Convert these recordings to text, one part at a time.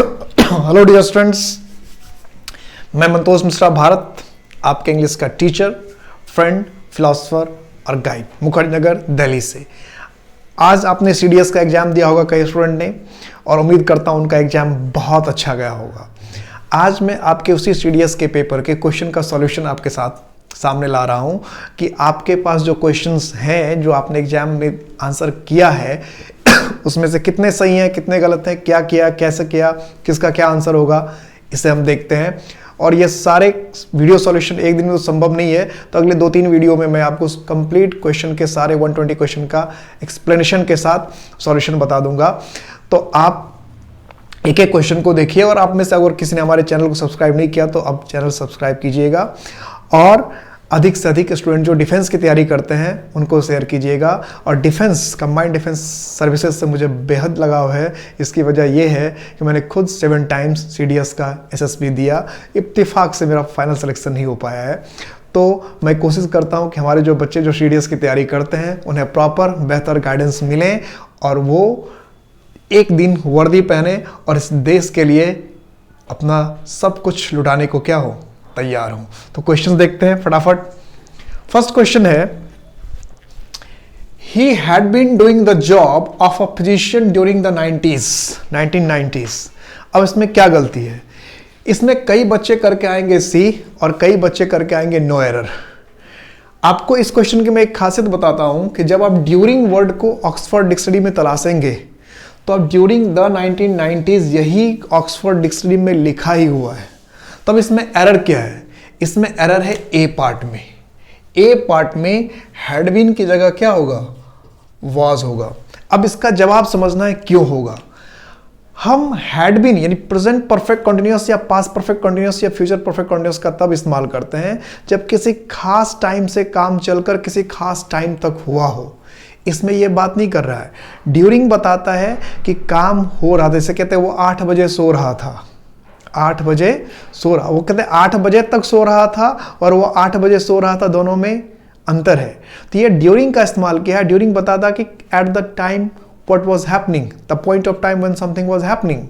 Hello dear students, मैं मंतोष मिश्रा भारत, आपके English का टीचर, फ्रेंड, फिलोसोफर और गाइड, मुखर्जी नगर, दिल्ली से। आज आपने सीडीएस का एग्जाम दिया होगा कई स्टूडेंट ने, और उम्मीद करता हूं उनका एग्जाम बहुत अच्छा गया होगा। आज मैं आपके उसी सीडीएस के पेपर के क्वेश्चन का सॉल्यूशन आपके साथ सामने ला रहा हूं कि आपके पास जो क्वेश्चंस हैं, जो आपने एग्जाम में आंसर किया है, उसमें से कितने सही हैं, कितने गलत हैं, क्या किया, कैसे किया, किसका क्या आंसर होगा, इसे हम देखते हैं। और ये सारे वीडियो सॉल्यूशन एक दिन में तो संभव नहीं है, तो अगले 2-3 वीडियो में मैं आपको कंप्लीट क्वेश्चन के सारे 120 क्वेश्चन का एक्सप्लेनेशन के साथ सॉल्यूशन बता दूंगा। तो आप एक एक क्वेश्चन को देखिए, और आप में से अगर किसी ने हमारे चैनल को सब्सक्राइब नहीं किया तो अब चैनल सब्सक्राइब कीजिएगा, और अधिक से अधिक स्टूडेंट जो डिफेंस की तैयारी करते हैं उनको शेयर कीजिएगा। और डिफेंस, कंबाइंड डिफेंस सर्विसेज से मुझे बेहद लगाव है। इसकी वजह यह है कि मैंने खुद 7 टाइम्स सीडीएस का एसएसबी दिया, इत्तेफाक से मेरा फाइनल सिलेक्शन नहीं हो पाया है। तो मैं कोशिश करता हूं कि हमारे जो बच्चे जो सीडीएस की तैयारी करते हैं उन्हें प्रॉपर बेहतर गाइडेंस मिले, और वो एक दिन वर्दी पहने और इस देश के लिए अपना सब कुछ लुटाने को क्या हो, तैयार हूं। तो क्वेश्चन देखते हैं फटाफट। फर्स्ट क्वेश्चन है, he had been doing the job of a physician during the 1990s। अब इसमें क्या गलती है? इसमें कई बच्चे करके आएंगे सी और कई बच्चे करके आएंगे नो एरर। आपको इस क्वेश्चन की मैं एक खासियत बताता हूं कि जब आप ड्यूरिंग वर्ड को ऑक्सफोर्ड डिक्शनरी में तलाशेंगे तो अब ड्यूरिंग द 1990s यही ऑक्सफोर्ड डिक्शनरी में लिखा ही हुआ है। तब इसमें एरर क्या है? इसमें एरर है ए पार्ट में। ए पार्ट में हैड बीन की जगह क्या होगा? वाज होगा। अब इसका जवाब समझना है क्यों होगा। हम हैड बीन यानी प्रेजेंट परफेक्ट कंटिन्यूअस या पास्ट परफेक्ट कंटिन्यूअस या फ्यूचर परफेक्ट कंटिन्यूअस का तब इस्तेमाल करते हैं जब किसी खास टाइम से काम चलकर किसी खास टाइम तक हुआ हो। इसमें यह बात नहीं कर रहा है। ड्यूरिंग बताता है कि काम हो रहा था, जैसे कहते हैं वो 8 बजे सो रहा था, 8 बजे सो रहा, वो कहते हैं 8 बजे तक सो रहा था और वो 8 बजे सो रहा था, दोनों में अंतर है। तो ये ड्यूरिंग का इस्तेमाल किया है। ड्यूरिंग बताता कि at the time what was happening, the point of time when something was happening.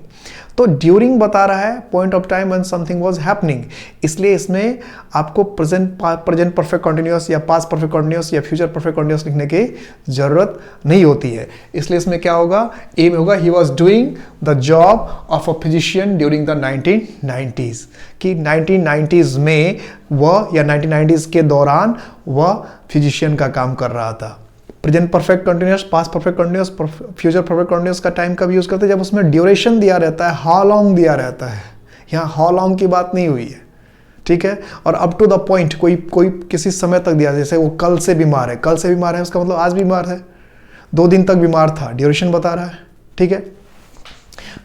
तो ड्यूरिंग बता रहा है point of time when something was happening, इसलिए इसमें आपको प्रेजेंट परफेक्ट कंटिन्यूअस या पास्ट परफेक्ट कंटिन्यूअस या फ्यूचर परफेक्ट कंटिन्यूअस लिखने की जरूरत नहीं होती है। इसलिए इसमें क्या होगा? ए में होगा he was doing the job of a physician during the 1990s, कि 1990s में वह या 1990s के दौरान वह फिजिशियन का काम कर रहा था। Present perfect continuous, past perfect continuous, future perfect continuous का टाइम कब यूज करते हैं? जब उसमें ड्यूरेशन दिया रहता है, हाउ लॉन्ग दिया रहता है। यहाँ हाउ लॉन्ग की बात नहीं हुई है, ठीक है। और अप टू द पॉइंट, कोई किसी समय तक दिया, जैसे वो कल से बीमार है, कल से बीमार है उसका मतलब आज बीमार है, 2 दिन तक बीमार था, ड्यूरेशन बता रहा है, ठीक है।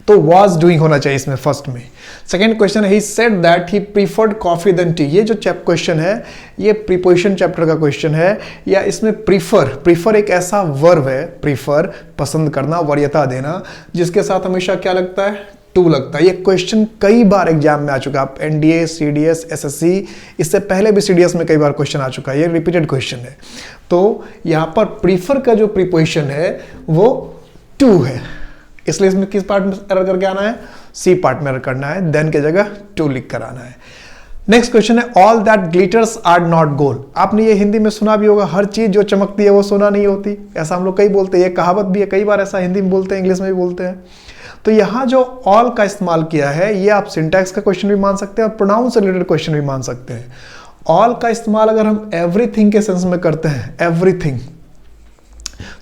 तो was doing होना चाहिए इसमें फर्स्ट में। सेकेंड क्वेश्चन है, he said that he preferred coffee than tea। ये जो क्वेश्चन है ये प्रीपोजिशन चैप्टर का क्वेश्चन है, या इसमें प्रीफर एक ऐसा वर्ब है, प्रीफर पसंद करना, वरीयता देना, जिसके साथ हमेशा क्या लगता है? टू लगता है। ये क्वेश्चन कई बार एग्जाम में आ चुका है। आप एनडीए, सीडीएस, एसएससी, इससे पहले भी सीडीएस में कई बार क्वेश्चन आ चुका है, ये रिपीटेड क्वेश्चन है। तो यहां पर प्रीफर का जो प्रीपोजिशन है वो टू है, इसलिए इसमें किस पार्ट में एरर करके आना है? सी पार्ट में एरर करना है, देन के जगह टू लिख कर आना है। नेक्स्ट क्वेश्चन है, all that glitters are not gold. आपने ये हिंदी में सुना भी होगा, हर चीज जो चमकती है वो सोना नहीं होती, ऐसा हम लोग कई बोलते हैं, ये कहावत भी है, कई बार ऐसा हिंदी में बोलते हैं, इंग्लिश में भी बोलते हैं। तो यहां जो ऑल का इस्तेमाल किया है, ये आप सिंटैक्स का क्वेश्चन भी मान सकते हैं और प्रोनाउन से रिलेटेड क्वेश्चन भी मान सकते हैं। ऑल का इस्तेमाल अगर हम एवरीथिंग के सेंस में करते हैं, एवरीथिंग,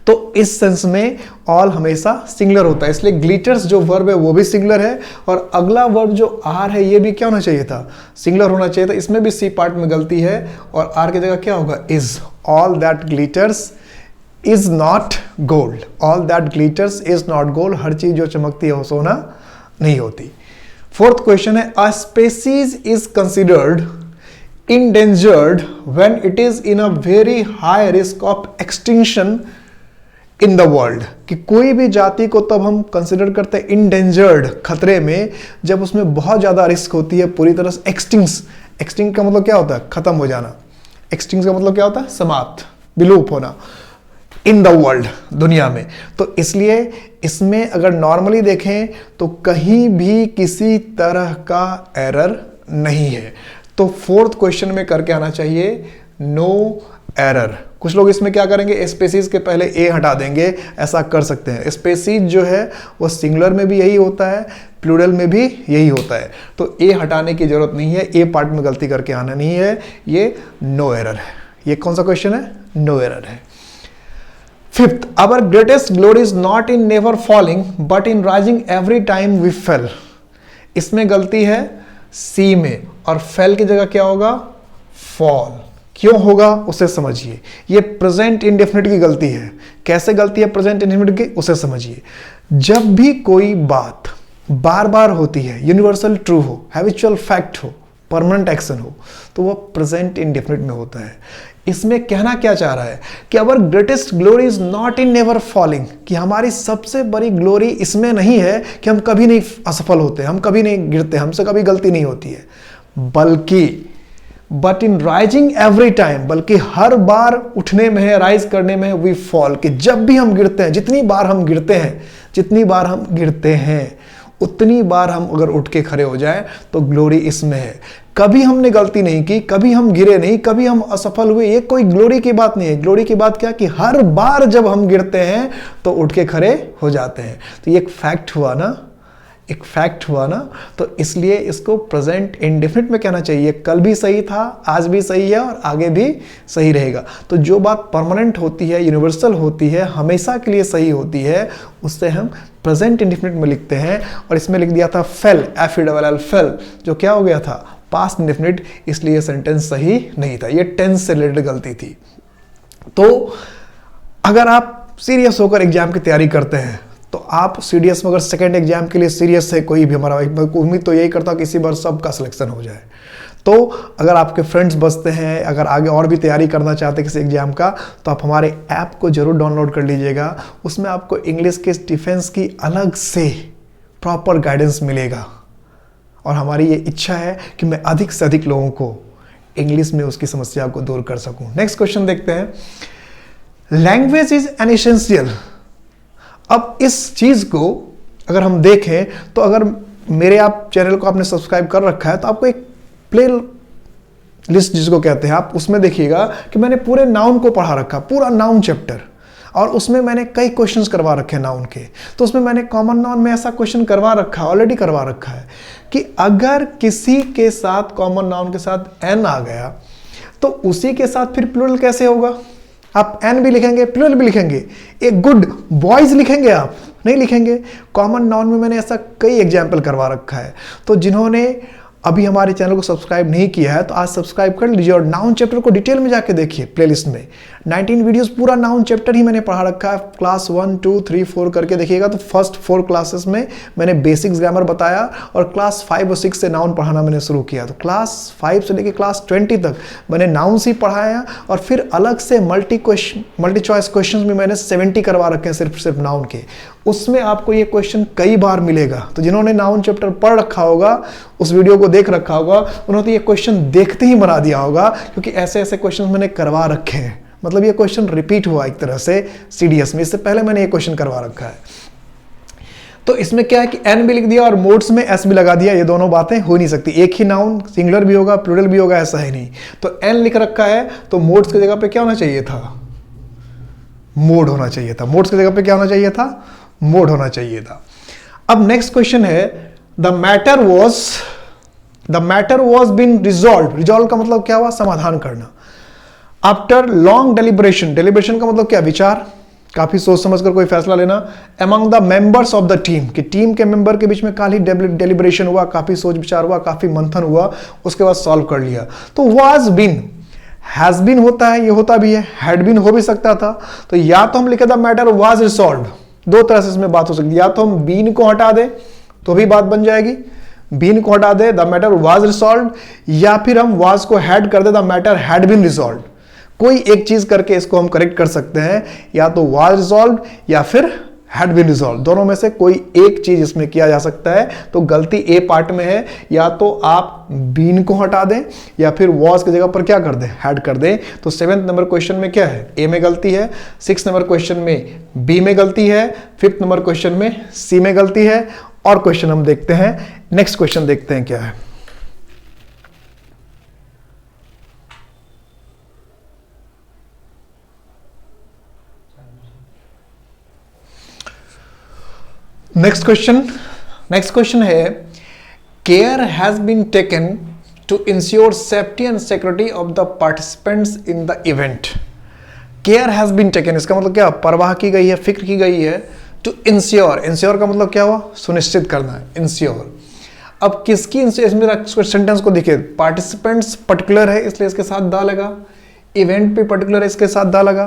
तो इस सेंस में ऑल हमेशा सिंगुलर होता है, इसलिए ग्लिटर्स जो वर्ब है वो भी सिंगुलर है, और अगला वर्ब जो आर है ये भी क्या होना चाहिए था? सिंगुलर होना चाहिए था। इसमें भी सी पार्ट में गलती है, और आर की जगह क्या होगा? Is. All that glitters is not gold, all that glitters is not gold, हर चीज जो चमकती है वो सोना नहीं होती। फोर्थ क्वेश्चन है, a species is considered endangered when it is in a very high risk of extinction in the world, कि कोई भी जाति को तब हम कंसिडर करते हैं इंडेंजर्ड, खतरे में, जब उसमें बहुत ज्यादा रिस्क होती है पूरी तरह से एक्सटिंक्ट का मतलब क्या होता है? खत्म हो जाना। एक्सटिंक्ट का मतलब क्या होता है? समाप्त, विलुप्त होना। इन द वर्ल्ड, दुनिया में। तो इसलिए इसमें अगर नॉर्मली देखें तो कहीं भी किसी तरह का एरर नहीं है। तो फोर्थ क्वेश्चन में करके आना चाहिए नो एरर। कुछ लोग इसमें क्या करेंगे, स्पेसिस के पहले ए हटा देंगे, ऐसा कर सकते हैं। स्पेसिस जो है वो सिंगुलर में भी यही होता है, प्लूरल में भी यही होता है। तो ए हटाने की जरूरत नहीं है, ए पार्ट में गलती करके आना नहीं है, ये नो एरर है। ये कौन सा क्वेश्चन है, नो एरर है। Fifth, our greatest glory is not in never falling but in rising every time we fail. इसमें गलती है सी में, और फेल की जगह क्या होगा, फॉल। क्यों होगा उसे समझिए। ये प्रेजेंट इंडेफिनिट की गलती है। कैसे गलती है प्रेजेंट इंडेफिनिट की, उसे समझिए। जब भी कोई बात बार बार होती है, यूनिवर्सल ट्रू हो, हैबिचुअल फैक्ट हो, परमानेंट एक्शन हो, तो वह प्रेजेंट इंडेफिनिट में होता है। इसमें कहना क्या चाह रहा है कि our greatest glory is not in never falling, कि हमारी सबसे बड़ी ग्लोरी इसमें नहीं है कि हम कभी नहीं असफल होते, हम कभी नहीं गिरते, हमसे कभी गलती नहीं होती है, बल्कि but in rising every time, बल्कि हर बार उठने में है, राइज करने में है, वी फॉल, कि जब भी हम गिरते हैं, जितनी बार हम गिरते हैं, जितनी बार हम गिरते हैं उतनी बार हम अगर उठ के खड़े हो जाए तो ग्लोरी इसमें है। कभी हमने गलती नहीं की, कभी हम गिरे नहीं, कभी हम असफल हुए, ये कोई ग्लोरी की बात नहीं है। ग्लोरी की बात क्या कि हर बार जब हम गिरते हैं तो उठ के खड़े हो जाते हैं। तो ये एक फैक्ट हुआ ना, एक फैक्ट हुआ ना। तो इसलिए इसको प्रेजेंट इंडेफिनिट में कहना चाहिए। कल भी सही था, आज भी सही है और आगे भी सही रहेगा। तो जो बात परमानेंट होती है, यूनिवर्सल होती है, हमेशा के लिए सही होती है, उससे हम प्रेजेंट इंडेफिनिट में लिखते हैं। और इसमें लिख दिया था फेल, FELL, फेल, जो क्या हो गया था, पास्ट इंडेफिनिट, इसलिए सेंटेंस सही नहीं था। ये टेंस से रिलेटेड गलती थी। तो अगर आप सीरियस होकर एग्जाम की तैयारी करते हैं तो आप सीडीएस में अगर सेकेंड एग्जाम के लिए सीरियस है कोई भी, हमारा उम्मीद तो यही करता कि इसी बार सबका सिलेक्शन हो जाए। तो अगर आपके फ्रेंड्स बचते हैं, अगर आगे और भी तैयारी करना चाहते हैं किसी एग्जाम का, तो आप हमारे ऐप को जरूर डाउनलोड कर लीजिएगा। उसमें आपको इंग्लिश के डिफेंस की अलग से प्रॉपर गाइडेंस मिलेगा। और हमारी ये इच्छा है कि मैं अधिक से अधिक लोगों को इंग्लिश में उसकी समस्या को दूर कर सकूं। नेक्स्ट क्वेश्चन देखते हैं। Language is an essential. अब इस चीज को अगर हम देखें तो अगर मेरे आप चैनल को आपने सब्सक्राइब कर रखा है तो आपको एक प्ले लिस्ट जिसको कहते हैं, आप उसमें देखिएगा कि मैंने पूरे नाउन को पढ़ा रखा, पूरा नाउन चैप्टर, और उसमें मैंने कई क्वेश्चंस करवा रखे नाउन के। तो उसमें मैंने कॉमन नाउन में ऐसा क्वेश्चन करवा रखा है, ऑलरेडी करवा रखा है, कि अगर किसी के साथ कॉमन नाउन के साथ एन आ गया तो उसी के साथ फिर प्लूरल कैसे होगा। आप एन भी लिखेंगे, प्लूरल भी लिखेंगे, एक गुड बॉयज लिखेंगे, आप नहीं लिखेंगे। कॉमन नाउन में मैंने ऐसा कई एग्जाम्पल करवा रखा है। तो जिन्होंने अभी हमारे चैनल को सब्सक्राइब नहीं किया है तो आज सब्सक्राइब कर लीजिए और नाउन चैप्टर को डिटेल में जाके देखिए। प्लेलिस्ट में 19 वीडियोस पूरा नाउन चैप्टर ही मैंने पढ़ा रखा है। क्लास 1, 2, 3, 4 करके देखिएगा तो फर्स्ट 4 क्लासेस में मैंने बेसिक्स ग्रामर बताया और क्लास 5 और 6 से नाउन पढ़ाना मैंने शुरू किया। तो क्लास 5 से लेकर क्लास 20 तक मैंने नाउन्स ही पढ़ाया और फिर अलग से मल्टी चॉइस क्वेश्चन भी मैंने 70 करवा रखे हैं सिर्फ नाउन के। उसमें आपको ये क्वेश्चन कई बार मिलेगा। तो जिन्होंने नाउन चैप्टर पढ़ रखा होगा, उस वीडियो को देख रखा होगा, उन्होंने ये क्वेश्चन देखते ही बना दिया होगा, क्योंकि ऐसे ऐसे क्वेश्चन मैंने करवा रखे हैं। मतलब ये क्वेश्चन रिपीट हुआ एक तरह से सीडीएस में, इससे पहले मैंने ये क्वेश्चन करवा रखा है। तो इसमें क्या है कि एन भी लिख दिया और मोड्स में एस भी लगा दिया। ये दोनों बातें हो नहीं सकती। एक ही नाउन सिंगुलर भी होगा, प्लूरल भी होगा, ऐसा है नहीं। तो एन लिख रखा है तो मोड्स की जगह पे क्या होना चाहिए था, मोड होना चाहिए था। मोड्स की जगह पे क्या होना चाहिए था, मोड होना चाहिए था। अब नेक्स्ट क्वेश्चन है, the matter was been resolve. Resolve का मतलब क्या हुआ, समाधान करना। आफ्टर लॉन्ग डेलिब्रेशन, डेलिब्रेशन का मतलब क्या, विचार, काफी सोच समझकर कोई फैसला लेना। Among the members of the team, कि टीम के मेंबर के बीच में काफी डेलिब्रेशन हुआ, काफी सोच विचार हुआ, काफी मंथन हुआ, उसके बाद सॉल्व कर लिया। तो वॉज बीन, हैज बीन होता है, ये होता भी है, हैड बीन हो भी सकता था। तो या तो हम लिखे द मैटर वॉज रिसॉल्व, दो तरह से इसमें बात हो सकती है। या तो हम बीन को हटा दे तो भी बात बन जाएगी, बीन को हटा दे द मैटर वाज रिसॉल्व, या फिर हम वाज को हैड कर दे the matter had been resolve. कोई एक चीज करके इसको हम करेक्ट कर सकते हैं, या तो वाज रिसॉल्व या फिर हैड बीन रिजॉल्व, दोनों में से कोई एक चीज इसमें किया जा सकता है। तो गलती ए पार्ट में है, या तो आप बीन को हटा दें या फिर वॉज की जगह पर क्या कर दें, हैड कर दें। तो 7th नंबर क्वेश्चन में क्या है, ए में गलती है, 6th नंबर क्वेश्चन में बी में गलती है, 5th नंबर क्वेश्चन में सी में गलती है। और क्वेश्चन हम देखते हैं, नेक्स्ट क्वेश्चन देखते हैं क्या है। नेक्स्ट क्वेश्चन है, care has been taken to ensure safety and security of the participants in the event. Care has been taken, इसका मतलब क्या, परवाह की गई है, फिक्र की गई है। टू इंश्योर, इंश्योर का मतलब क्या हुआ, सुनिश्चित करना है, इंश्योर। अब किसकी इसमें सेंटेंस को देखिए, पार्टिसिपेंट्स पर्टिकुलर है इसलिए इसके साथ दा लगा, इवेंट भी पर्टिकुलर है इसके साथ दा लगा।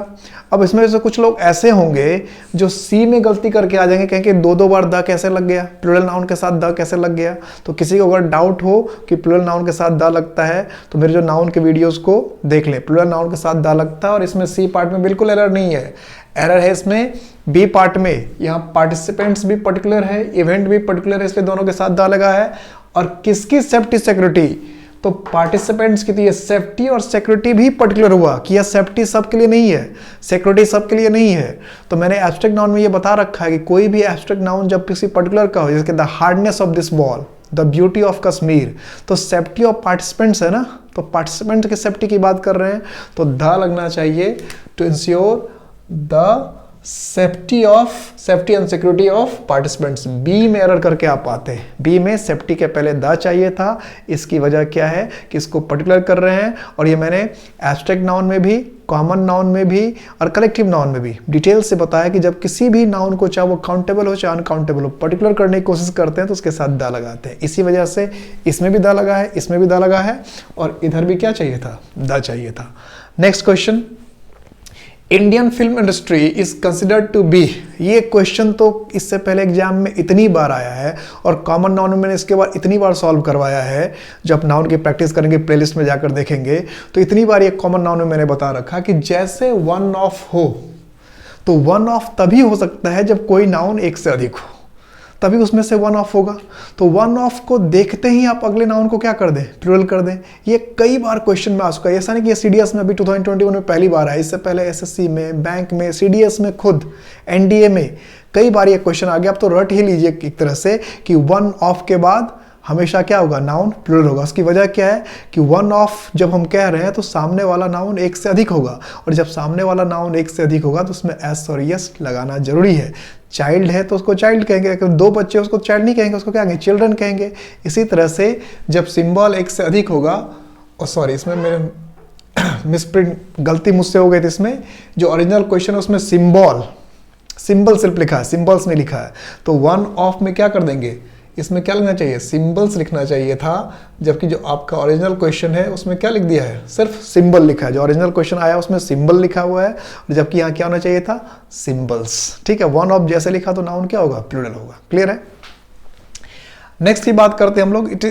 अब इसमें से कुछ लोग ऐसे होंगे जो सी में गलती करके आ जाएंगे, कहेंगे दो बार दा कैसे लग गया, प्लूरल नाउन के साथ दा कैसे लग गया। तो किसी को अगर डाउट हो कि प्लूरल नाउन के साथ दा लगता है तो मेरे जो नाउन के वीडियोस को देख लें, प्लूरल नाउन के साथ दा लगता है। और इसमें सी पार्ट में बिल्कुल एरर नहीं है, एरर है इसमें बी पार्ट में। यहाँ पार्टिसिपेंट्स भी पर्टिकुलर है, इवेंट भी पर्टिकुलर है, इसलिए दोनों के साथ दा लगा है। और किसकी सेफ्टी सिक्योरिटी, तो पार्टिसिपेंट्स की, तो ये सेफ्टी और सिक्योरिटी भी पर्टिकुलर हुआ कि यह सेफ्टी सबके लिए नहीं है, सिक्योरिटी सबके लिए नहीं है। तो मैंने एब्स्ट्रैक्ट नाउन में ये बता रखा है कि कोई भी एब्स्ट्रैक्ट नाउन जब किसी पर्टिकुलर का हो, जैसे the hardness of this ball, the beauty of Kashmir, तो सेफ्टी ऑफ पार्टिसिपेंट्स है ना, तो पार्टिसिपेंट की सेफ्टी की बात कर रहे हैं तो द लगना चाहिए, to ensure the safety and security of participants. B में एरर करके आप आते हैं, बी में सेफ्टी के पहले द चाहिए था। इसकी वजह क्या है कि इसको पर्टिकुलर कर रहे हैं। और ये मैंने एब्स्ट्रैक्ट नाउन में भी, कॉमन नाउन में भी और कलेक्टिव नाउन में भी डिटेल से बताया कि जब किसी भी नाउन को, चाहे वो काउंटेबल हो चाहे अनकाउंटेबल हो, पर्टिकुलर करने की कोशिश करते हैं तो उसके साथ द लगाते हैं। इसी वजह से इसमें भी द लगा है, इसमें भी द लगा है, और इधर भी क्या चाहिए था, द चाहिए था। Next question, Indian film industry is considered to be, ये क्वेश्चन तो इससे पहले एग्जाम में इतनी बार आया है और कॉमन नाउन में मैंने इसके बाद इतनी बार सॉल्व करवाया है। जब नाउन की प्रैक्टिस करेंगे, प्लेलिस्ट में जाकर देखेंगे तो इतनी बार ये कॉमन नाउन में मैंने बता रखा कि जैसे वन ऑफ हो, तो वन ऑफ तभी हो सकता है जब कोई नाउन एक से अधिक हो, तभी उसमें से वन ऑफ होगा। तो वन ऑफ को देखते ही आप अगले नाउन को क्या कर दें, प्लूरल कर दें। ये कई बार क्वेश्चन में आ चुका है, ऐसा नहीं कि ये सीडीएस में अभी 2021 में पहली बार है, इससे पहले एसएससी में, बैंक में, सीडीएस में, खुद एनडीए में कई बार ये क्वेश्चन आ गया। आप तो रट ही लीजिए एक तरह से कि वन ऑफ के बाद हमेशा क्या होगा, नाउन प्लूरल होगा। उसकी वजह क्या है कि वन ऑफ जब हम कह रहे हैं तो सामने वाला नाउन एक से अधिक होगा, और जब सामने वाला नाउन एक से अधिक होगा तो उसमें एस और यस लगाना जरूरी है। चाइल्ड है तो उसको चाइल्ड कहेंगे, अगर दो बच्चे उसको चाइल्ड नहीं कहेंगे, उसको क्या कहेंगे, चिल्ड्रन कहेंगे। इसी तरह से जब सिंबल एक से अधिक होगा, और सॉरी इसमें मेरे मिसप्रिंट, गलती मुझसे हो गई थी, इसमें जो ओरिजिनल क्वेश्चन है उसमें सिंबल सिर्फ लिखा है, सिंबल्स नहीं लिखा है। तो वन ऑफ में क्या कर देंगे, इसमें क्या लिखना चाहिए, सिंबल्स लिखना चाहिए था, जबकि जो आपका ओरिजिनल क्वेश्चन है उसमें क्या लिख दिया है, सिर्फ सिंबल लिखा है। जो ओरिजिनल क्वेश्चन आया उसमें सिंबल लिखा हुआ है, जबकि यहाँ क्या होना चाहिए था, सिंबल्स। ठीक है, वन ऑफ जैसे लिखा तो नाउन क्या होगा, प्लूरल होगा। क्लियर है। नेक्स्ट की बात करते हैं हम लोग। It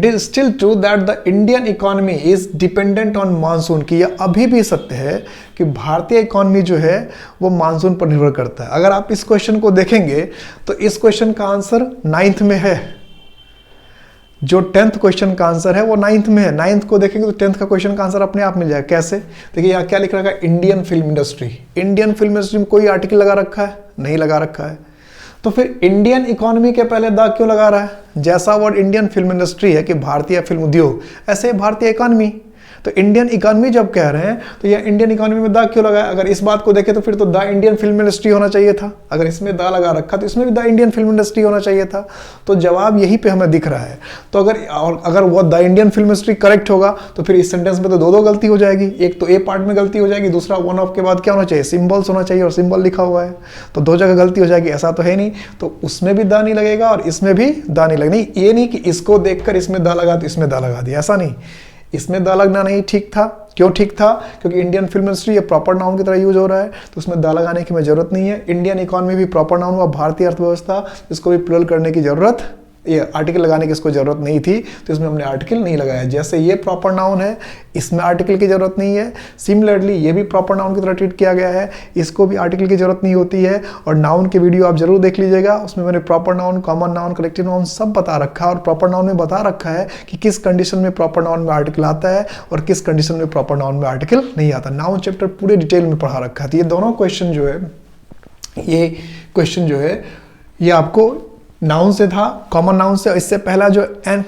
is still true that the Indian economy is dependent on monsoon, की यह अभी भी सत्य है कि भारतीय इकोनॉमी जो है वो मानसून पर निर्भर करता है। अगर आप इस क्वेश्चन को देखेंगे तो इस क्वेश्चन का आंसर 9th में है, जो 10th क्वेश्चन का आंसर है वो 9th में है। 9th को देखेंगे तो 10th का क्वेश्चन का आंसर अपने आप मिल जाएगा। कैसे, देखिए यहाँ क्या लिख रखा है, Indian film industry. Indian film industry में कोई आर्टिकल लगा रखा है, नहीं लगा रखा है। तो फिर इंडियन इकोनॉमी के पहले दा क्यों लगा रहा है, जैसा वर्ड इंडियन फिल्म इंडस्ट्री है कि भारतीय फिल्म उद्योग, ऐसे भारतीय इकोनॉमी। तो इंडियन इकोनॉमी जब कह रहे हैं तो यह इंडियन इकोनॉमी में दा क्यों लगाया। अगर इस बात को देखें तो फिर तो द इंडियन फिल्म इंडस्ट्री होना चाहिए था। अगर इसमें दा लगा रखा तो इसमें भी द इंडियन फिल्म इंडस्ट्री होना चाहिए था। तो जवाब यहीं पे हमें दिख रहा है। तो अगर वो the Indian film industry correct होगा तो फिर इस सेंटेंस में तो दो गलती हो जाएगी। एक तो ए पार्ट में गलती हो जाएगी, दूसरा वन ऑफ के बाद क्या होना चाहिए, सिंबल्स होना चाहिए, और सिंबल लिखा हुआ है तो दो जगह गलती हो जाएगी। ऐसा तो है नहीं, तो उसमें भी दा नहीं लगेगा और इसमें भी दा नहीं लगेगा। नहीं, ये नहीं कि इसको देखकर इसमें दा लगा तो इसमें दा लगा दिया, ऐसा नहीं। इसमें दा लगना नहीं ठीक था। क्यों ठीक था, क्योंकि इंडियन फिल्म इंडस्ट्री ये प्रॉपर नाउन की तरह यूज हो रहा है, तो उसमें दा लगाने की हमें जरूरत नहीं है। इंडियन इकोनॉमी भी प्रॉपर नाउन हुआ, भारतीय अर्थव्यवस्था, इसको भी प्लूरल करने की जरूरत ये आर्टिकल लगाने की इसको जरूरत नहीं थी, तो इसमें हमने आर्टिकल नहीं लगाया। जैसे ये प्रॉपर नाउन है, इसमें आर्टिकल की जरूरत नहीं है। सिमिलरली ये भी प्रॉपर नाउन की तरह ट्रीट किया गया है, इसको भी आर्टिकल की जरूरत नहीं होती है। और नाउन की वीडियो आप जरूर देख लीजिएगा, उसमें मैंने proper noun, common noun, collective noun सब बता रखा है। और प्रॉपर नाउन में बता रखा है कि किस कंडीशन में प्रॉपर नाउन में आर्टिकल आता है और किस कंडीशन में प्रॉपर नाउन में आर्टिकल नहीं आता। नाउन चैप्टर पूरे डिटेल में पढ़ा रखा है। तो ये दोनों क्वेश्चन जो है, ये क्वेश्चन जो है ये आपको नाउन से था, कॉमन नाउन से। इससे पहला जो एन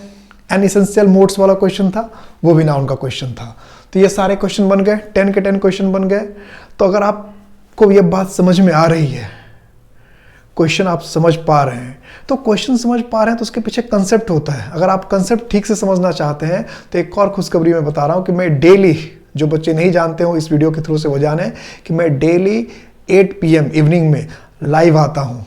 एसेंशियल मोड्स वाला क्वेश्चन था वो भी नाउन का क्वेश्चन था। तो ये सारे क्वेश्चन बन गए, 10 के 10 क्वेश्चन बन गए। तो अगर आपको ये बात समझ में आ रही है, क्वेश्चन आप समझ पा रहे हैं, तो क्वेश्चन समझ पा रहे हैं तो उसके पीछे कंसेप्ट होता है। अगर आप कंसेप्ट ठीक से समझना चाहते हैं तो एक और खुशखबरी मैं बता रहा हूँ कि मैं डेली, जो बच्चे नहीं जानते हो इस वीडियो के थ्रू से वो जाने, कि मैं डेली 8 PM इवनिंग में लाइव आता हूँ,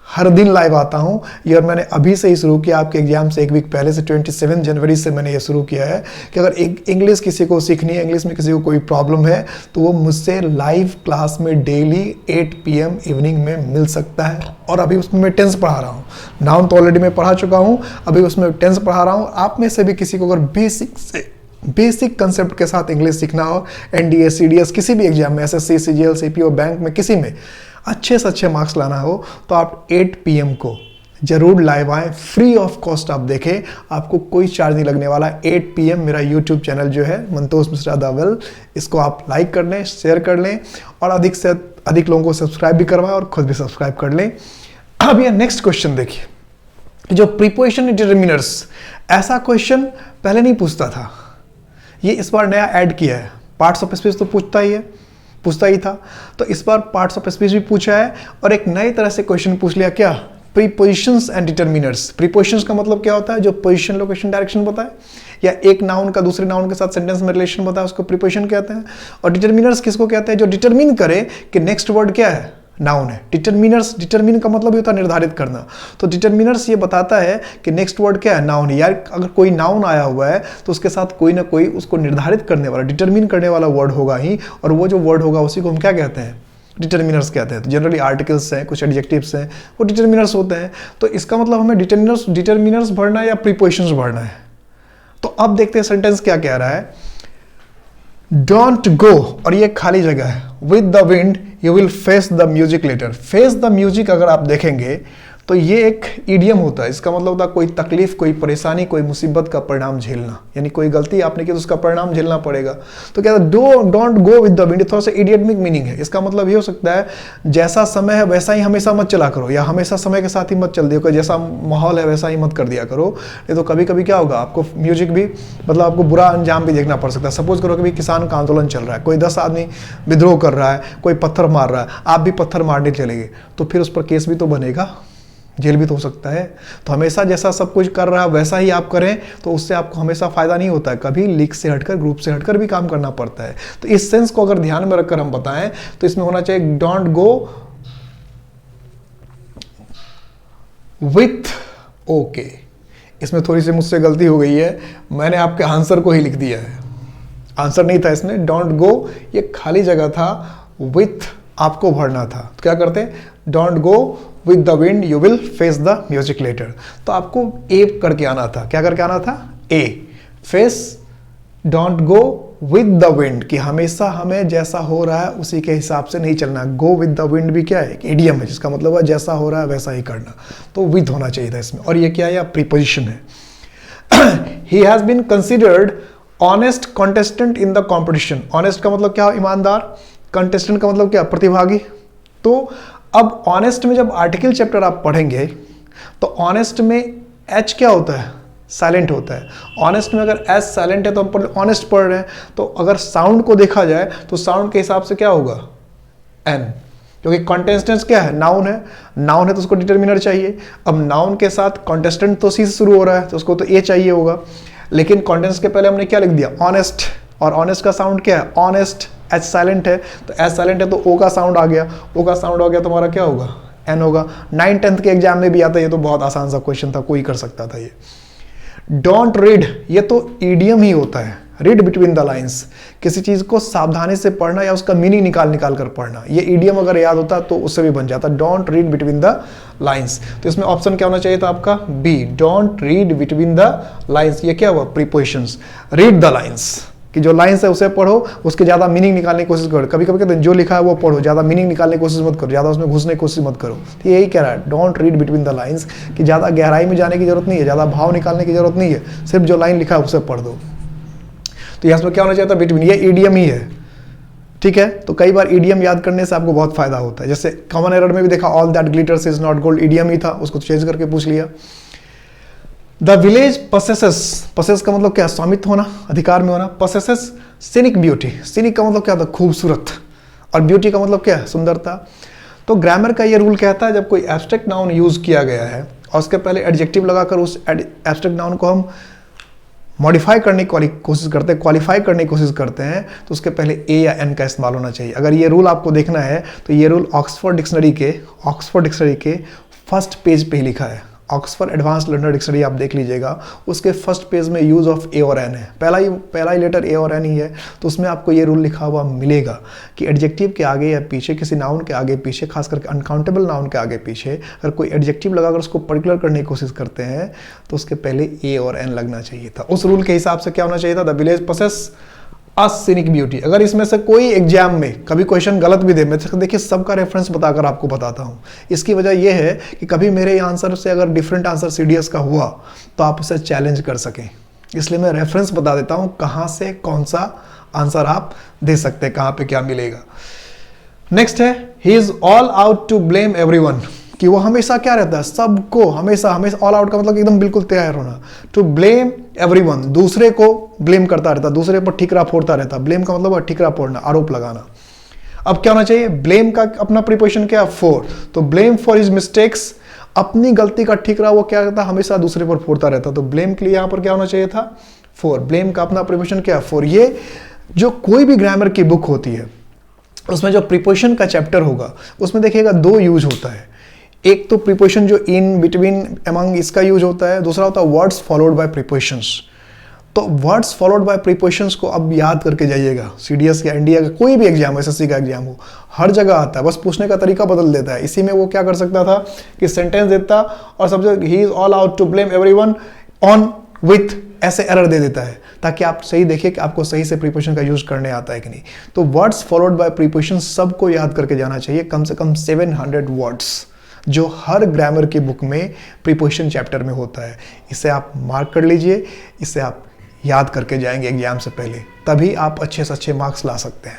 हर दिन लाइव आता हूँ। ये और मैंने अभी से ही शुरू किया, आपके एग्जाम से एक वीक पहले से, 27 जनवरी से मैंने ये शुरू किया है कि अगर इंग्लिश किसी को सीखनी है, इंग्लिश में किसी को कोई प्रॉब्लम है, तो वो मुझसे लाइव क्लास में डेली 8 PM इवनिंग में मिल सकता है। और अभी उसमें मैं टेंस पढ़ा रहा हूँ, नाउन तो ऑलरेडी मैं पढ़ा चुका हूँ, अभी उसमें टेंस पढ़ा रहा हूँ। आप में से भी किसी को अगर बेसिक कंसेप्ट के साथ इंग्लिश सीखना हो, NDA CDS किसी भी एग्जाम में, SSC CGL CPO बैंक में किसी में अच्छे से अच्छे मार्क्स लाना हो, तो आप 8 PM को जरूर लाइव आएँ, फ्री ऑफ कॉस्ट आप देखें, आपको कोई चार्ज नहीं लगने वाला। 8 PM मेरा यूट्यूब चैनल जो है मंतोष मिश्रा द वेल, इसको आप लाइक कर लें, शेयर कर लें और अधिक से अधिक लोगों को सब्सक्राइब भी करवाएं और खुद भी सब्सक्राइब कर लें। अब ये नेक्स्ट क्वेश्चन देखिए, जो प्रीपोजिशन डिटरमिनर्स, ऐसा क्वेश्चन पहले नहीं पूछता था, ये इस बार नया ऐड किया है। पार्ट्स ऑफ स्पीच तो पूछता ही था, तो इस बार पार्ट्स ऑफ स्पीच भी पूछा है और एक नई तरह से क्वेश्चन पूछ लिया, क्या? Prepositions and determiners. प्रीपोजिशंस का मतलब क्या होता है? जो पोजीशन, लोकेशन, डायरेक्शन बताए, या एक नाउन का दूसरे नाउन के साथ सेंटेंस में रिलेशन बताए, उसको प्रीपोजिशन कहते हैं। और डिटरमिनर्स किसको कहते हैं? जो डिटरमिन करे कि नेक्स्ट वर्ड क्या है, नाउन है। डिटरमिनर्स, डिटरमिन का मतलब होता है निर्धारित करना, तो डिटरमिनर्स ये बताता है कि नेक्स्ट वर्ड क्या है, नाउन है। यार अगर कोई नाउन आया हुआ है तो उसके साथ कोई ना कोई उसको निर्धारित करने वाला, डिटरमिन करने वाला वर्ड होगा ही, और वो जो वर्ड होगा उसी को हम क्या कहते हैं, डिटरमिनर्स कहते हैं। तो जनरली आर्टिकल्स हैं, कुछ एडजेक्टिव्स हैं, वो डिटरमिनर्स होते हैं। तो इसका मतलब हमें डिटरमिनर्स भरना है या प्रीपोजिशंस भरना है। तो अब देखते हैं सेंटेंस क्या कह रहा है। डोंट गो, और ये खाली जगह है, with the wind you will face the music later. Face the music अगर आप देखेंगे तो ये एक इडियम होता है। इसका मतलब होता है कोई तकलीफ, कोई परेशानी, कोई मुसीबत का परिणाम झेलना, यानी कोई गलती आपने की तो उसका परिणाम झेलना पड़ेगा। तो क्या don't go with the wind, थोड़ा सा इडियटिक मीनिंग है। इसका मतलब ये हो सकता है जैसा समय है वैसा ही हमेशा मत चला करो, या हमेशा समय के साथ ही मत चल दिया करो, जैसा माहौल है वैसा ही मत कर दिया करो। नहीं तो कभी कभी क्या होगा, आपको म्यूजिक भी मतलब आपको बुरा अंजाम भी देखना पड़ सकता है। सपोज करो कि किसान का आंदोलन चल रहा है, कोई 10 आदमी विद्रोह कर रहा है, कोई पत्थर मार रहा है, आप भी पत्थर मारने चले गए, तो फिर उस पर केस भी तो बनेगा, जेल भी तो हो सकता है। तो हमेशा जैसा सब कुछ कर रहा है वैसा ही आप करें, तो उससे आपको हमेशा फायदा नहीं होता है। कभी लीग से हटकर, ग्रुप से हटकर भी काम करना पड़ता है। तो इस सेंस को अगर ध्यान में रखकर हम बताएं तो इसमें होना चाहिए डोंट गो विथ ओके। इसमें थोड़ी सी मुझसे गलती हो गई है, मैंने आपके आंसर को ही लिख दिया है, आंसर नहीं था इसमें। डोंट गो ये खाली जगह था, विथ आपको भरना था। तो क्या करते हैं, don't go with the wind you will face the music later. तो आपको ए करके आना था, क्या करके आना था, A. Face don't go with the wind, कि हमेशा हमें जैसा हो रहा है उसी के हिसाब से नहीं चलना। गो विद द विंड भी क्या है, एक इडियम है जिसका मतलब है जैसा हो रहा है वैसा ही करना, तो विद होना चाहिए था इसमें। और ये क्या है, प्रीपोजिशन है। He has been considered honest contestant in the competition. Honest का मतलब क्या, ईमानदार। कंटेस्टेंट का मतलब क्या, प्रतिभागी। तो अब ऑनेस्ट में जब आर्टिकल चैप्टर आप पढ़ेंगे तो ऑनेस्ट में एच क्या होता है, साइलेंट होता है। ऑनेस्ट में अगर एच साइलेंट है तो हम ऑनेस्ट पढ़ रहे हैं, तो अगर साउंड को देखा जाए तो साउंड के हिसाब से क्या होगा, एन, क्योंकि कॉन्टेस्टेंट क्या है, नाउन है। नाउन है तो उसको डिटरमिनर चाहिए। अब नाउन के साथ कॉन्टेस्टेंट तो सी से शुरू हो रहा है तो उसको तो ए चाहिए होगा, लेकिन कॉन्टेस्टेंट के पहले हमने क्या लिख दिया, ऑनेस्ट। और ऑनेस्ट का साउंड क्या है, ऑनेस्ट। एच साइलेंट है तो एच साइलेंट है तो ओ का साउंड आ गया, ओ का साउंड आ गया तो हमारा क्या होगा, एन होगा। 9th-10th के एग्जाम में भी आता है, ये तो बहुत आसान सा क्वेश्चन था, कोई कर सकता था ये। डोंट रीड, ये तो ईडियम ही होता है, रीड बिटवीन द लाइंस, किसी चीज को सावधानी से पढ़ना या उसका मीनिंग निकाल कर पढ़ना। ये ईडियम अगर याद होता तो उससे भी बन जाता, don't read between the lines. तो इसमें ऑप्शन क्या होना चाहिए था आपका? B, don't read between the lines. ये क्या हुआ? प्रीपोजिशंस। रीड द लाइंस, कि जो लाइन्स है उसे पढ़ो, उसके ज़्यादा मीनिंग निकालने की कोशिश करो। कभी कभी कहते हैं जो लिखा है वो पढ़ो, ज़्यादा मीनिंग निकालने की कोशिश मत करो, ज़्यादा उसमें घुसने की कोशिश मत करो। तो यही कह रहा है, don't read between the lines, कि ज़्यादा गहराई में जाने की जरूरत नहीं है, ज़्यादा भाव निकालने की जरूरत नहीं है, सिर्फ जो लाइन लिखा है उसे पढ़ दो। तो यहाँ पर क्या होना चाहिए था? बिटवीन। ये ईडियम ही है, ठीक है। तो कई बार ईडियम याद करने से आपको बहुत फायदा होता है। जैसे कॉमन एरर में भी देखा, all that glitters is not gold, idiom ही था, उसको चेंज करके पूछ लिया। द विलेज पसेसेस, पसेस का मतलब क्या? स्वामित्व होना, अधिकार में होना। पसेसेस सीनिक ब्यूटी, सीनिक का मतलब क्या था? खूबसूरत, और ब्यूटी का मतलब क्या है? सुंदरता। तो ग्रामर का ये रूल कहता है, जब कोई एब्स्ट्रैक्ट नाउन यूज किया गया है और उसके पहले एडजेक्टिव लगाकर उस एब्स्ट्रैक्ट नाउन को हम मॉडिफाई करने की कोशिश करते हैं, क्वालिफाई करने की कोशिश करते हैं, तो उसके पहले ए या एन का इस्तेमाल होना चाहिए। अगर ये रूल आपको देखना है तो ये रूल ऑक्सफोर्ड डिक्शनरी के फर्स्ट पेज पे ही लिखा है। ऑक्सफोर्ड एडवांस लर्नर डिक्शनरी आप देख लीजिएगा, उसके फर्स्ट पेज में यूज ऑफ ए और एन है, पहला ही लेटर ए और एन ही है। तो उसमें आपको ये रूल लिखा हुआ मिलेगा कि एडजेक्टिव के आगे या पीछे, किसी नाउन के आगे पीछे, खास करके अनकाउंटेबल नाउन के आगे पीछे अगर कोई एडजेक्टिव लगाकर उसको पर्टिकुलर करने की कोशिश करते हैं तो उसके पहले ए और एन लगना चाहिए था। उस रूल के हिसाब से क्या होना चाहिए था? The village possess a scenic beauty. अगर इसमें से कोई एग्जाम में कभी क्वेश्चन गलत भी दे, मैं देखिए सबका रेफरेंस बताकर आपको बताता हूँ। इसकी वजह यह है कि कभी मेरे आंसर से अगर डिफरेंट आंसर सीडीएस का हुआ तो आप उसे चैलेंज कर सकें, इसलिए मैं रेफरेंस बता देता हूँ कहाँ से कौन सा आंसर आप दे सकते हैं, कहाँ पे क्या मिलेगा। नेक्स्ट है, he is all out to blame everyone, कि वो हमेशा क्या रहता है? सबको हमेशा ऑल आउट का मतलब एकदम बिल्कुल तैयार होना। टू ब्लेम एवरीवन, दूसरे को ब्लेम करता रहता, दूसरे पर ठिकरा फोड़ता रहता। ब्लेम का मतलब है ठिकरा फोड़ना, आरोप लगाना। अब क्या होना चाहिए? ब्लेम का अपना प्रीपोजिशन क्या? फॉर। तो ब्लेम फॉर हिज मिस्टेक्स, अपनी गलती का ठिकरा वो क्या करता? हमेशा दूसरे पर फोड़ता रहता। तो ब्लेम के लिए यहां पर क्या होना चाहिए था? फॉर। ब्लेम का अपना प्रीपोजिशन क्या? फॉर। ये जो कोई भी ग्रामर की बुक होती है उसमें जो प्रीपोजिशन का चैप्टर होगा उसमें देखिएगा दो यूज होता है। एक तो प्रीपोजिशन जो इन, बिटवीन, अमंग, इसका यूज होता है। दूसरा होता है वर्ड्स फॉलोड बाय प्रीपोजिशंस। तो वर्ड्स फॉलोड बाय प्रीपोजिशंस को अब याद करके जाइएगा। सीडीएस या इंडिया का कोई भी एग्जाम, एसएससी का एग्जाम हो, हर जगह आता है, बस पूछने का तरीका बदल देता है। इसी में वो क्या कर सकता था कि सेंटेंस देता और subject he is all out to blame everyone on with, ऐसे एरर दे देता है, ताकि आप सही देखिए कि आपको सही से प्रीपोजिशन का यूज करने आता है कि नहीं। तो वर्ड्स फॉलोड बाय प्रीपोजिशन सबको याद करके जाना चाहिए, कम से कम 700 वर्ड्स, जो हर ग्रामर की बुक में प्रीपोजिशन चैप्टर में होता है। इसे आप मार्क कर लीजिए, इसे आप याद करके जाएंगे एग्जाम से पहले, तभी आप अच्छे से अच्छे मार्क्स ला सकते हैं।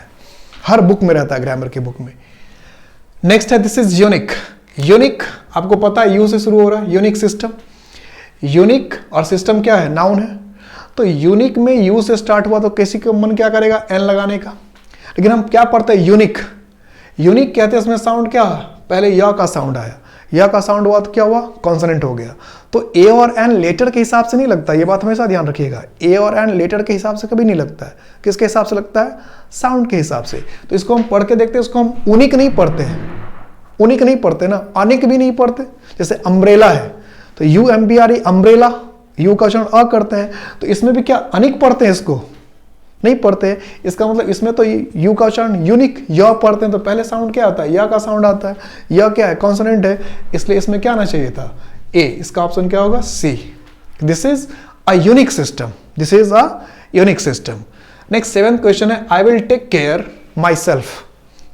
हर बुक में रहता है, ग्रामर की बुक में। नेक्स्ट है, दिस इज यूनिक। यूनिक आपको पता है, यू से शुरू हो रहा है, यूनिक सिस्टम। यूनिक और सिस्टम क्या है? नाउन है। तो यूनिक में यू से स्टार्ट हुआ तो किसी को मन क्या करेगा? एन लगाने का। लेकिन हम क्या पढ़ते हैं? यूनिक। यूनिक कहते हैं, इसमें साउंड क्या है? पहले य का साउंड आया, य का साउंड हुआ तो क्या हुआ? कॉन्सोनेंट हो गया। तो ए और एन लेटर के हिसाब से नहीं लगता, ये बात हमेशा ध्यान रखिएगा। ए और एन लेटर के हिसाब से कभी नहीं लगता है। किसके हिसाब से लगता है? साउंड के हिसाब से। तो इसको हम पढ़ के देखते हैं, इसको हम यूनिक नहीं पढ़ते हैं, यूनिक नहीं पढ़ते ना, अनिक भी नहीं पढ़ते। जैसे अम्ब्रेला है तो U M B R E, umbrella, U का उच्चारण अ करते हैं। तो इसमें भी क्या अनिक पढ़ते हैं? इसको नहीं पढ़ते। इसका मतलब इसमें तो यू का उच्चारण यूनिक, य पढ़ते हैं, तो पहले साउंड क्या आता है? या का साउंड आता है। या क्या है? कॉन्सोनेंट है, इसलिए इसमें क्या आना चाहिए था? ए। इसका ऑप्शन क्या होगा? C. This is a unique system, this is a unique system. Next 7th question है, I will take care myself.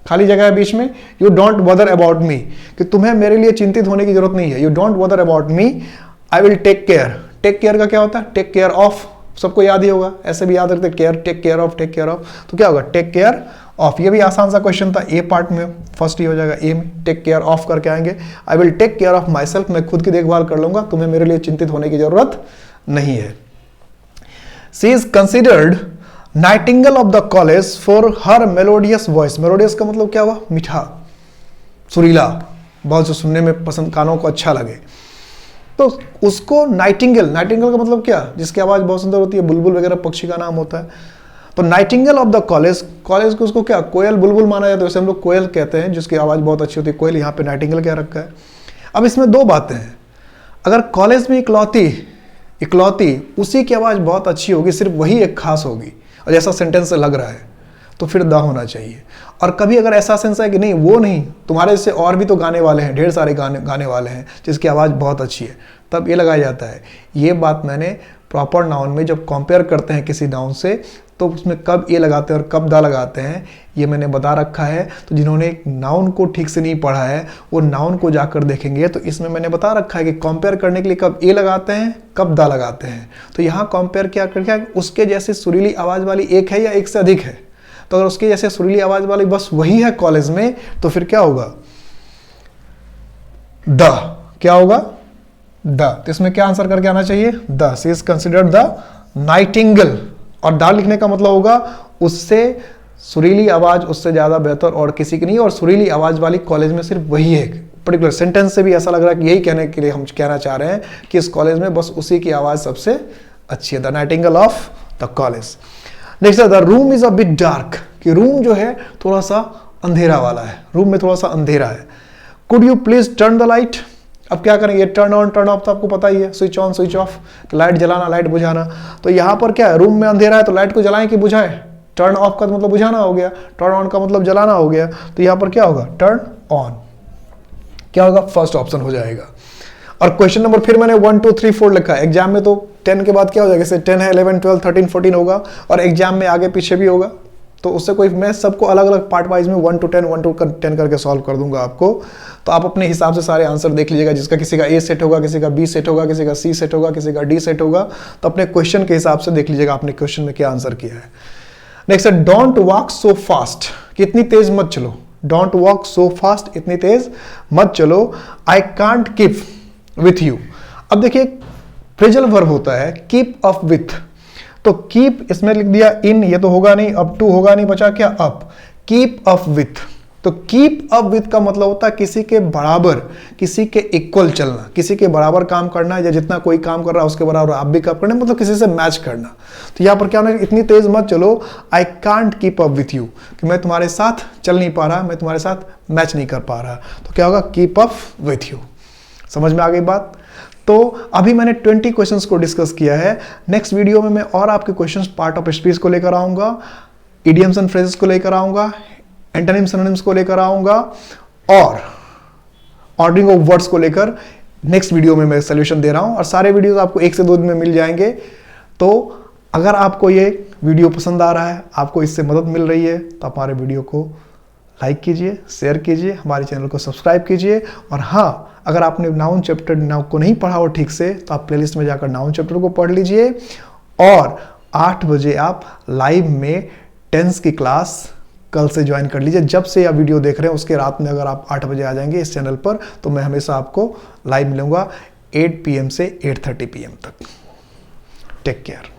खाली जगह है बीच में, you don't bother about me, कि तुम्हें मेरे लिए चिंतित होने की जरूरत नहीं है। You don't bother about me, I will take care. Take care का क्या होता है? टेक केयर ऑफ, सबको याद ही होगा, ऐसे भी याद रखते, care, take care of, take care of. तो क्या होगा? Take care of. ये भी आसान सा क्वेश्चन था, ए पार्ट में फर्स्ट ही हो जाएगा, ए में टेक केयर ऑफ करके आएंगे। I will take care of myself, मैं खुद की देखभाल कर लूंगा, तुम्हें मेरे लिए चिंतित होने की जरूरत नहीं है। She is considered Nightingale of the college for her melodious voice. Melodious का मतलब क्या हुआ? मीठा, सुरीला, बहुत जो सुनने में पसंद, कानों को अच्छा लगे। तो उसको नाइटिंगेल, नाइटिंगेल का मतलब क्या? जिसकी आवाज बहुत सुंदर होती है, बुलबुल वगैरह पक्षी का नाम होता है। तो Nightingale of the college, college को उसको क्या? कोयल, बुलबुल माना जाता है, वैसे हम लोग कोयल कहते हैं, जिसकी आवाज बहुत अच्छी होती है, कोयल। यहाँ पे नाइटिंगेल क्या रखा है? अब इसमें दो बातें हैं। अगर कॉलेज में इकलौती इकलौती, उसी की आवाज़ बहुत अच्छी होगी, सिर्फ वही एक खास होगी, और जैसा सेंटेंस लग रहा है तो फिर द होना चाहिए। और कभी अगर ऐसा सेंस है कि नहीं वो नहीं, तुम्हारे से और भी तो गाने वाले हैं, ढेर सारे गाने वाले हैं जिसकी आवाज़ बहुत अच्छी है, तब ये लगाया जाता है। ये बात मैंने प्रॉपर नाउन में जब कंपेयर करते हैं किसी नाउन से तो उसमें कब ए लगाते हैं और कब दा लगाते हैं ये मैंने बता रखा है। तो जिन्होंने नाउन को ठीक से नहीं पढ़ा है वो नाउन को जाकर देखेंगे तो इसमें मैंने बता रखा है कि कंपेयर करने के लिए कब ए लगाते हैं कब दा लगाते हैं। तो यहाँ कंपेयर क्या करके उसके जैसे सुरीली आवाज़ वाली एक है या एक से अधिक है, तो अगर उसके जैसे सुरीली आवाज़ वाली बस वही है कॉलेज में तो फिर क्या होगा, द। क्या होगा, द। तो इसमें क्या आंसर करके आना चाहिए, the. She is considered the Nightingale. और द लिखने का मतलब होगा उससे सुरीली आवाज उससे ज्यादा बेहतर और किसी की नहीं, और सुरीली आवाज वाली कॉलेज में सिर्फ वही है। पर्टिकुलर सेंटेंस से भी ऐसा लग रहा है कि यही कहने के लिए हम कहना चाह रहे हैं कि इस कॉलेज में बस उसी की आवाज सबसे अच्छी है, the nightingale of the college. Next है the room is a bit dark, कि रूम जो है थोड़ा सा अंधेरा वाला है, रूम में थोड़ा सा अंधेरा है। Could you please turn the light. अब क्या करेंगे, टर्न ऑन टर्न ऑफ तो आपको पता ही है, स्विच ऑन स्विच ऑफ, तो लाइट जलाना लाइट बुझाना। तो यहाँ पर क्या है, रूम में अंधेरा है तो लाइट को जलाएं कि बुझाएं, टर्न ऑफ का मतलब बुझाना हो गया, टर्न ऑन का मतलब जलाना हो गया। तो यहाँ पर क्या होगा, टर्न ऑन। क्या होगा, फर्स्ट ऑप्शन हो जाएगा। और क्वेश्चन नंबर फिर मैंने 1 2 3 4 लिखा है, एग्जाम में तो 10 के बाद क्या हो जाएगा, जैसे 10 है 11 12 13 14 होगा, और एग्जाम में आगे पीछे भी होगा, तो उससे कोई मैं सबको अलग अलग पार्ट वाइज में 1 to 10 1 to 10 करके सॉल्व कर दूंगा आपको। तो आप अपने हिसाब से सारे आंसर देख लीजिएगा, जिसका किसी का ए सेट होगा, किसी का बी सेट होगा, किसी का सी सेट होगा, किसी का डी सेट होगा, तो अपने क्वेश्चन के हिसाब से देख लीजिएगा आपने क्वेश्चन में क्या आंसर किया है। नेक्स्ट है डोंट वॉक सो फास्ट, कि इतनी तेज मत चलो, डोंट वॉक सो फास्ट, इतनी तेज मत चलो। I can't keep with you. अब देखिए फ्रेजल वर्ब होता है कीप अप विथ, तो कीप इसमें लिख दिया इन, ये तो होगा नहीं, अप टू होगा नहीं, बचा क्या अप, कीप अप विथ। तो कीप अप विथ का मतलब होता है किसी के बराबर, किसी के इक्वल चलना, किसी के बराबर काम करना, या जितना कोई काम कर रहा है उसके बराबर आप भी काम करना, मतलब किसी से मैच करना। तो यहाँ पर क्या होना, इतनी तेज मत चलो, I can't keep up with you, कि मैं तुम्हारे साथ चल नहीं पा रहा, मैं तुम्हारे साथ मैच नहीं कर पा रहा। तो क्या होगा, कीप अप विथ यू। समझ में आ गई बात। तो अभी मैंने 20 क्वेश्चंस को डिस्कस किया है। नेक्स्ट वीडियो में मैं और आपके क्वेश्चंस पार्ट ऑफ स्पीच को लेकर आऊंगा, इडियम्स एंड फ्रेजेस को लेकर आऊंगा, एंटोनिम्स सिनोनिम्स को लेकर आऊंगा, और ऑर्डरिंग ऑफ वर्ड्स को लेकर नेक्स्ट वीडियो में मैं सोल्यूशन दे रहा हूं। और सारे वीडियोस आपको 1 से 2 दिन में मिल जाएंगे। तो अगर आपको ये वीडियो पसंद आ रहा है, आपको इससे मदद मिल रही है, तो आप हमारे वीडियो को लाइक कीजिए, शेयर कीजिए, हमारे चैनल को सब्सक्राइब कीजिए। और हाँ, अगर आपने नाउन चैप्टर नाउन को नहीं पढ़ा हो ठीक से, तो आप प्लेलिस्ट में जाकर नाउन चैप्टर को पढ़ लीजिए। और 8 बजे आप लाइव में टेंस की क्लास कल से ज्वाइन कर लीजिए। जब से यह वीडियो देख रहे हैं उसके रात में अगर आप 8 बजे आ जाएंगे इस चैनल पर, तो मैं हमेशा आपको लाइव मिलूंगा 8 PM से 8:30 PM तक। Take care.